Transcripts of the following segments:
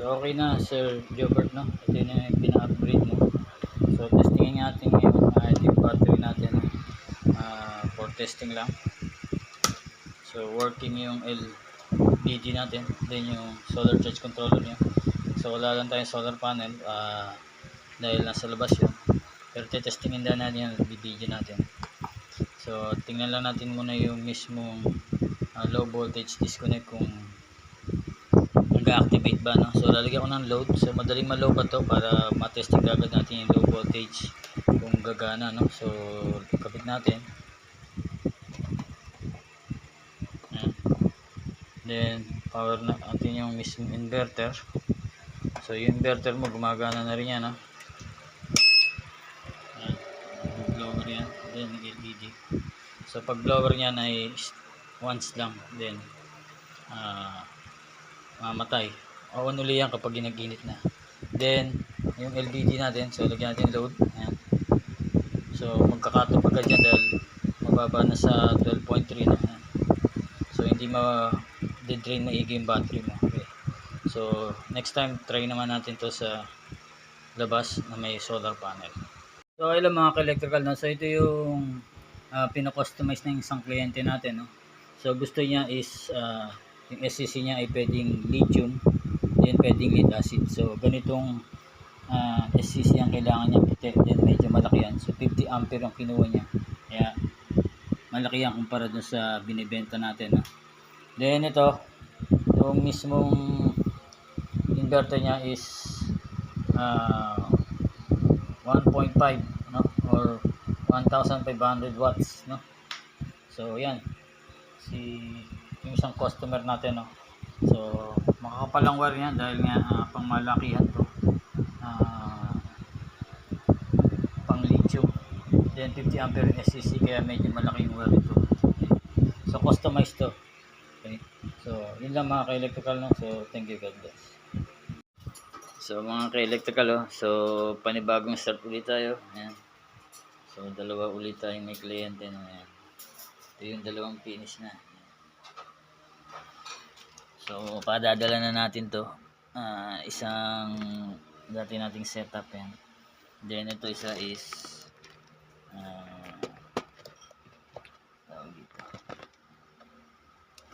okay na Sir Jobert, no? Ito na yung pina-upgrade mo. So testingin natin ngayon ito yung battery natin, no? For testing lang. So working yung LED natin, then yung solar charge controller niya. So wala lang tayong solar panel dahil nasa labas yun. Pero testingin din natin yung video natin. So tingnan lang natin muna yung mismong low voltage disconnect kung nag-activate ba, no? So lalagyan ko ng load. So madaling ma-low ba to para matesting agad natin yung low voltage kung gagana, no? So kapit natin. Ayan. Then power natin yung mismong inverter. So yung inverter mo gumagana na rin yan, no? Ayan. Blower yan. Then LED. So pag blower niyan ay once lang, then mamatay. On uli yan kapag ginag-init na. Then yung LED natin, so lagyan natin load. Ayan. So magkakato agad dyan dahil mababa na sa 12.3 na. Ayan. So hindi ma-drain maigi yung battery mo. Okay. So next time try naman natin to sa labas na may solar panel. So ilang mga ka-electrical na. So ito yung pina-customize ng isang kliyente natin, no? So gusto niya is yung SCC niya ay pwedeng lithium, then pwedeng lead acid. So ganitong SCC ang kailangan niya puti, then medyo malaki yan. So 50 ampere ang kinuha niya. Kaya malaki yan kumpara dun sa binibenta natin, no? Then ito, yung mismong inverter niya is 1.5, no, or 1500 watts, no. So yan yung isang customer natin, no. So makakapalang wire yan dahil nga pang malakihan to, pang lithium, then 50 ampere SCC, kaya medyo malaki yung wire ito. Okay. So customized to. Okay. So yun lang mga ka-electrical, no. So thank you, God bless. So mga ka-electrical, so panibagong start ulit tayo. Ayan. So dalawa ulit tayong may kliyente, no. Ayan. Ito yung dalawang finish na. So padadala na natin to. Isang dati nating setup yan. Then ito isa is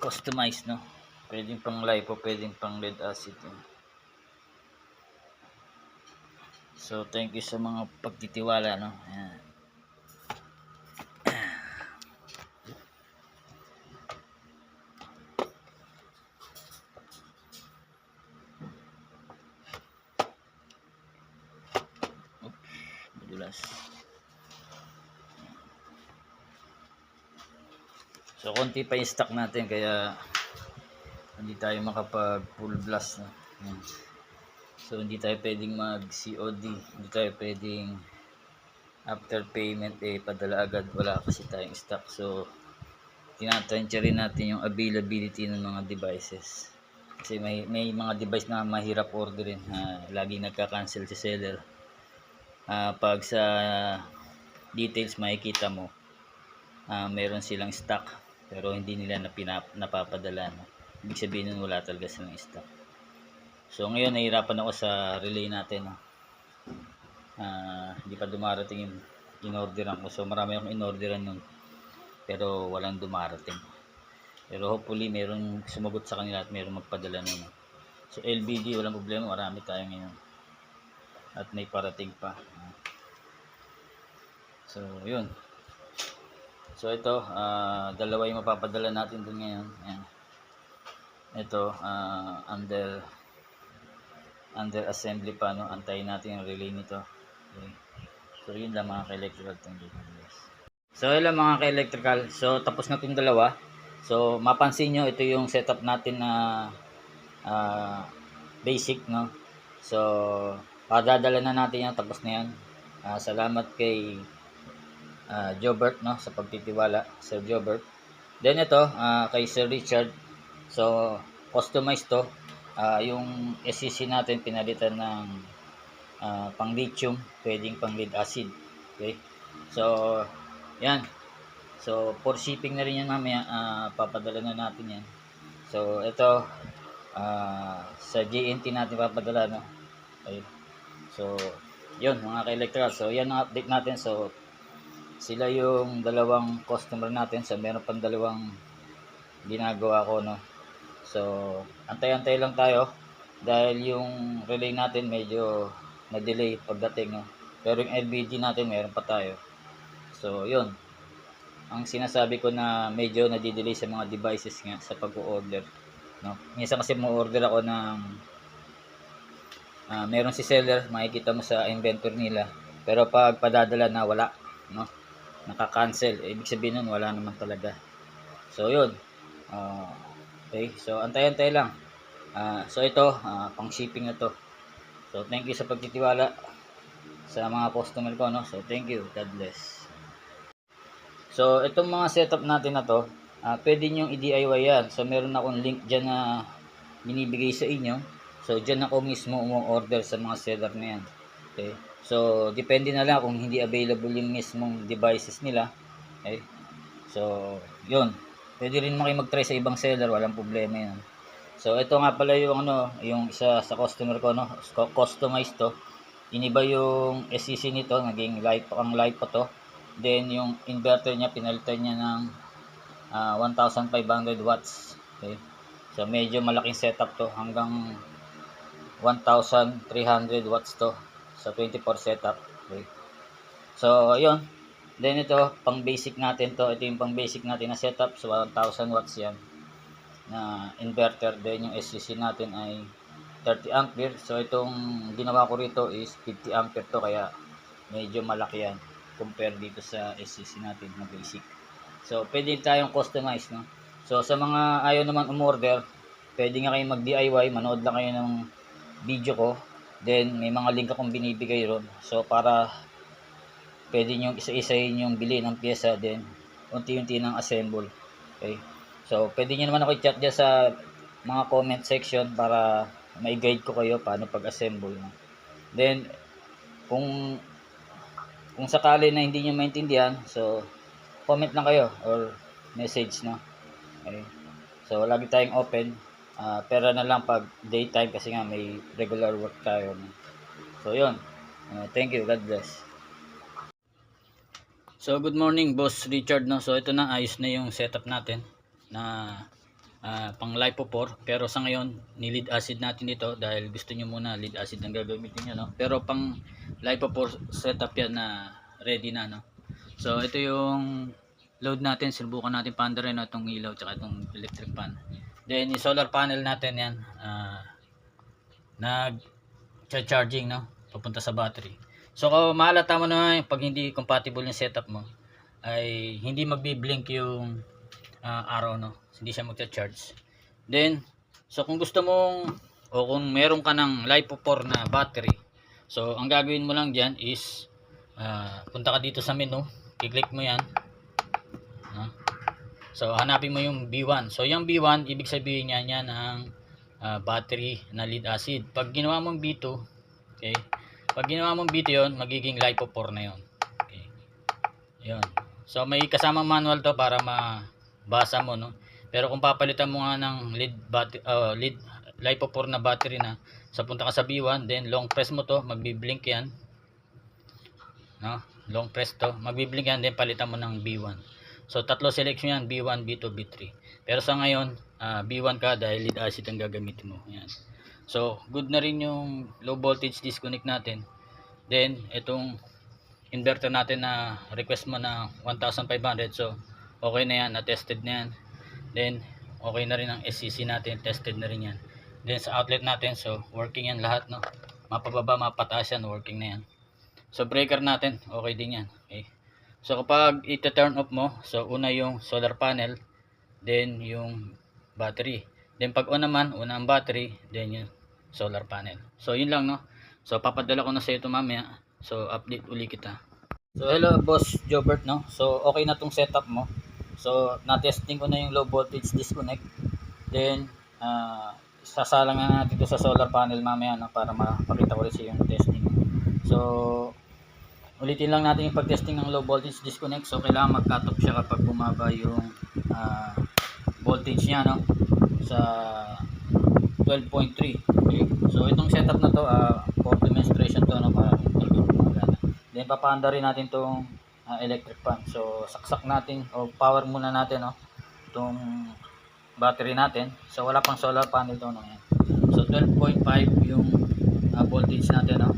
customized, no. Pwedeng pang lipo, pwedeng pang lead acid, no? So thank you sa mga pagtitiwala, no. Ayan. Madulas. So konti pa yung stock natin kaya hindi tayo makapag full blast, no. Ayan. So hindi tayo pwedeng mag COD, hindi tayo pwedeng after payment padala agad, wala kasi tayong stock. So tinatantya rin natin yung availability ng mga devices kasi may mga device na mahirap orderin, laging nagka-cancel si seller. Pag sa details makikita mo meron silang stock pero hindi nila napapadala, no? Ibig sabihin nun wala talaga silang stock. So ngayon nahihirapan ako sa relay natin, no? Hindi pa dumarating yung in-orderan ko. So marami akong in-orderan nun pero walang dumarating. Pero hopefully merong sumagot sa kanila at merong magpadala nun, no? So LBD walang problema, marami tayo ngayon at may parating pa. So yun. So ito dalawa yung mapapadala natin dun ngayon. Ayan. Ito under assembly pa, no. Antayin natin yung relay nito. Okay. So yun lang mga ka-electrical. So yun lang mga ka-electrical. So tapos na itong dalawa. So mapansin nyo ito yung setup natin na basic, no. So padadala na natin yan, tapos na yan. Salamat kay Jobert, no, sa pagtitiwala, Sir Jobert. Then ito kay Sir Richard. So customized to. Yung SCC natin pinalitan ng pang lithium, pwedeng pang lead acid. Okay. So yan. So for shipping na rin yan mamaya, papadala na natin yan. So ito sa JNT natin papadala, no? Okay. So, yun mga ka-electrical. So, yan ang update natin. So, sila yung dalawang customer natin. So, meron pang dalawang ginagawa ko, no? So, antay-antay lang tayo dahil yung relay natin medyo na-delay pagdating, no? Pero yung LBG natin meron pa tayo. So, yun. Ang sinasabi ko na medyo nadidelay sa mga devices nga sa pag-order, no? Minsan kasi mo-order ako ng meron si seller, makikita mo sa inventory nila. Pero pag padadala na wala, no? Naka-cancel. Ibig sabihin nun wala naman talaga. So, yun. Okay, so antay-antay lang. So ito, pang shipping na to. So thank you sa pagtitiwala sa mga customer ko, no. So thank you. God bless. So itong mga setup natin na to, pwede nyo i-DIY yan. So meron akong link dyan na binibigay sa inyo. So dyan ako mismo umu-order sa mga seller na yan. Okay. So depende na lang kung hindi available yung mismong devices nila. Okay. So yun. Pwede rin mag-try sa ibang seller, walang problema yan. So ito nga pala yung yung isa sa customer ko, no. Customized to. Iniba yung SCC nito, naging live pa to. Then yung inverter niya pinalitan niya ng 1,500 watts. Okay. So medyo malaking setup to, hanggang 1,300 watts to sa 24 setup. Okay. So ayun. Then ito, pang basic natin to. Ito yung pang basic natin na setup. So 1,000 watts yan na inverter. Then yung SCC natin ay 30 ampere. So itong ginawa ko rito is 50 ampere to. Kaya medyo malaki yan compare dito sa SCC natin na basic. So pwede tayong customize, no? So sa mga ayaw naman umorder, pwede nga kayo mag-DIY. Manood lang kayo ng video ko. Then may mga link akong binibigay ron. So para pwede nyo isa-isahin yung bili ng pyesa, then unti-unti ng assemble. Okay. So, pwede nyo naman ako i-chat dyan sa mga comment section para may guide ko kayo paano pag-assemble. Then, kung sakali na hindi nyo maintindihan, so, comment lang kayo or message, no? Okay. So, lagi tayong open. Pero na lang pag daytime kasi nga may regular work tayo. No? So, yun. Thank you. God bless. So good morning Boss Richard, no. So ito na, ayos na yung setup natin na pang LiPo4, pero sa ngayon ni-lead acid natin dito dahil gusto nyo muna lead acid ang gagamitin nyo, no. Pero pang LiPo4 setup yan na ready na, no. So ito yung load natin, sinubukan natin paandarin, no, itong ilaw tsaka itong electric fan. Then yung solar panel natin yan, nag-charging, no, papunta sa battery. So kung mahalata mo na pag hindi compatible yung setup mo ay hindi magbi-blink yung araw, no. Hindi siya magcha-charge. Then so kung gusto mong o kung meron ka ng LiPo4 na battery, so ang gagawin mo lang diyan is punta ka dito sa menu, i-click mo yan, no? So hanapin mo yung B1. So yung B1 ibig sabihin niya ng battery na lead acid. Pag ginawa mong B2, okay, pag ginawa mong B2 yun, magiging LiPo4 na yun. Okay. Yun. So may kasamang manual to para mabasa mo, no. Pero kung papalitan mo nga ng lead LiPo4 na battery na, so punta ka sa B1, then long press mo to, magbi-blink yan, no. Long press to, magbi-blink yan, then palitan mo ng B1. So tatlo selection yan, B1, B2, B3. Pero sa ngayon B1 ka dahil lead acid ang gagamitin mo. Yan. So good na rin yung low voltage disconnect natin. Then itong inverter natin na request mo na 1,500, so okay na yan, na-tested na yan. Then okay na rin ang SCC natin, tested na rin yan. Then sa outlet natin, so working yan lahat, no. Mapababa, mapataas yan, working na yan. So breaker natin, okay din yan. Okay. So kapag ita-turn off mo, so una yung solar panel, then yung battery. Then pag on naman, una ang battery, then yung solar panel. So yun lang, no. So papadala ko na sa ito mamaya. So update uli kita. So hello Boss Jobert, no. So okay na tong setup mo. So na-testing ko na yung low voltage disconnect. Then sasalang na natin ito sa solar panel mamaya, no, para mapakita ko rin sa yung testing. So ulitin lang natin yung pag-testing ng low voltage disconnect. So kailangan mag-cut off siya kapag bumaba yung voltage niya, no, sa 12.3. Okay. So itong setup na to, for demonstration to, no, para gumagana. Then papaanda rin natin tong electric fan. So saksak natin o power muna natin, no, itong battery natin. So wala pang solar panel to, no. Yan. So 12.5 yung voltage natin, no.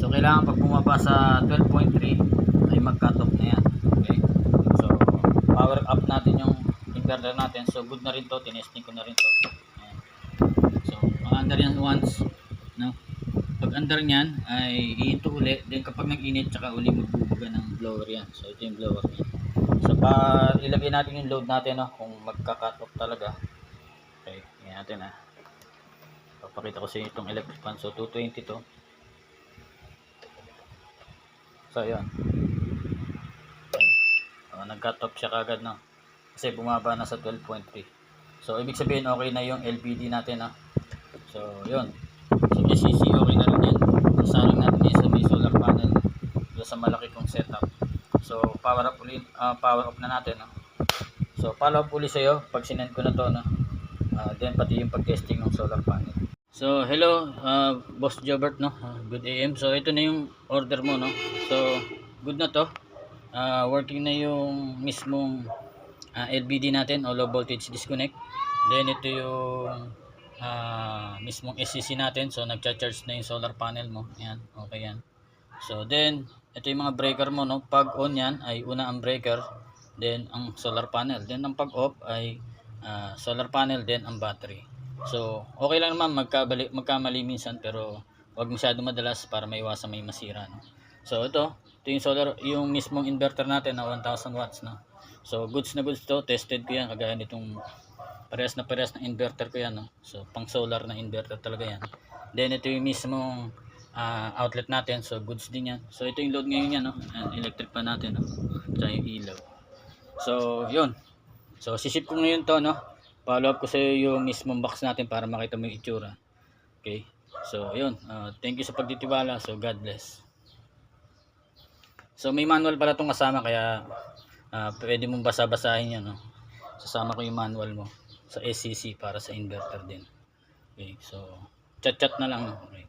So kailangan pag bumaba sa 12.3 ay mag-cut off na yan. Okay. So power up natin yung inverter natin. So good na rin to, tinesting ko na rin to. Ayan. So under yan once, no. Pag under niyan ay iinto uli, then kapag nag-init tsaka uli magbubuga ng blower yan. So ito yung blower niya. So pa ilagay natin yung load natin, no, kung magka-cut off talaga. Okay, yan natin papakita ko sa inyo itong electric fan. So 220 to. So yun, nag-cut off siya kagad, no, kasi bumaba na sa 12.3. so ibig sabihin okay na yung LPD natin, no. So yun, so SCC okay na rin yan. Sasalang natin yan sa may solar panel doon sa malaki kong setup. So power up ulit, power off na natin, no. So follow up ulit sa'yo pag sinend ko na to, no. Then pati yung pag-testing ng solar panel. So hello, Boss Jobert, no. Good AM. So ito na yung order mo, no. So good na to. Working na yung mismong LVD natin o low voltage disconnect. Then ito yung mismong SCC natin. So nagcha-charge na yung solar panel mo. Ayan, okay yan. So then ito yung mga breaker mo, no. Pag on yan ay una ang breaker, then ang solar panel. Then ang pag off ay solar panel, then ang battery. So okay lang naman magkamali minsan, pero wag masyado madalas para maiwasan may masira, no? So ito yung solar, yung mismong inverter natin na 1000 watts, no. So goods na goods to, tested ko yan, kagaya nitong parehas na inverter ko yan, no. So pang solar na inverter talaga yan. Then ito yung mismong outlet natin, so goods din yan. So ito yung load ngayon yan, no, electric pa natin, no, tsaka yung ilaw. So yun, so sisip ko ngayon to, no. Follow up ko sa yung mismong box natin para makita mo yung itsura. Okay, so yun, thank you sa pagtitiwala. So God bless. So may manual pala itong kasama, kaya pwede mong basa-basahin yan, no. Sasama ko yung manual mo sa SCC para sa inverter din. Okay, so chat-chat na lang. Okay.